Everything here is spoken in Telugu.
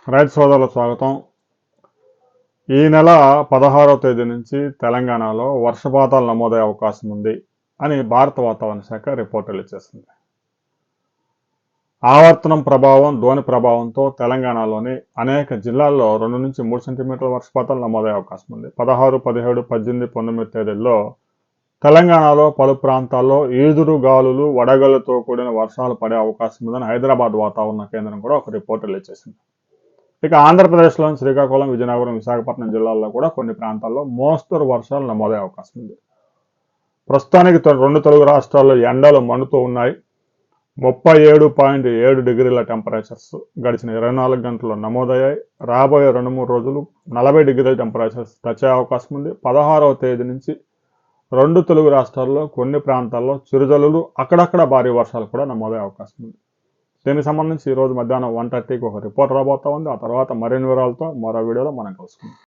రైతు సోదరులకు స్వాగతం. ఈ నెల 16వ తేదీ నుంచి తెలంగాణలో వర్షపాతాలు నమోదయ్యే అవకాశం ఉంది అని భారత వాతావరణ శాఖ రిపోర్టులు ఇచ్చేసింది. ఆవర్తనం ప్రభావం, ద్రోణి ప్రభావంతో తెలంగాణలోని అనేక జిల్లాల్లో 2 నుంచి 3 సెంటీమీటర్ల వర్షపాతాలు నమోదయ్యే అవకాశం ఉంది. 16, 17, 18, 19 తేదీల్లో తెలంగాణలో పలు ప్రాంతాల్లో ఈదురు గాలులు, వడగళ్లతో కూడిన వర్షాలు పడే అవకాశం ఉందని హైదరాబాద్ వాతావరణ కేంద్రం కూడా ఒక రిపోర్టులు ఇచ్చేసింది. ఇక ఆంధ్రప్రదేశ్లోని శ్రీకాకుళం, విజయనగరం, విశాఖపట్నం జిల్లాల్లో కూడా కొన్ని ప్రాంతాల్లో మోస్తరు వర్షాలు నమోదయ్యే అవకాశం ఉంది. ప్రస్తుతానికి 2 తెలుగు రాష్ట్రాల్లో ఎండలు మండుతూ ఉన్నాయి. 37.7 డిగ్రీల టెంపరేచర్స్ గడిచిన 24 గంటల్లో నమోదయ్యాయి. రాబోయే 2-3 రోజులు 40 డిగ్రీల టెంపరేచర్స్ టచ్ అయ్యే అవకాశం ఉంది. 16వ తేదీ నుంచి 2 తెలుగు రాష్ట్రాల్లో కొన్ని ప్రాంతాల్లో చిరుజల్లులు, అక్కడక్కడ భారీ వర్షాలు కూడా నమోదయ్యే అవకాశం ఉంది. దీనికి సంబంధించి ఈరోజు మధ్యాహ్నం 1:30కి ఒక రిపోర్ట్ రాబోతా ఉంది. ఆ తర్వాత మరిన్ని వివరాలతో మరో వీడియోలో మనం కలుసుకుందాం.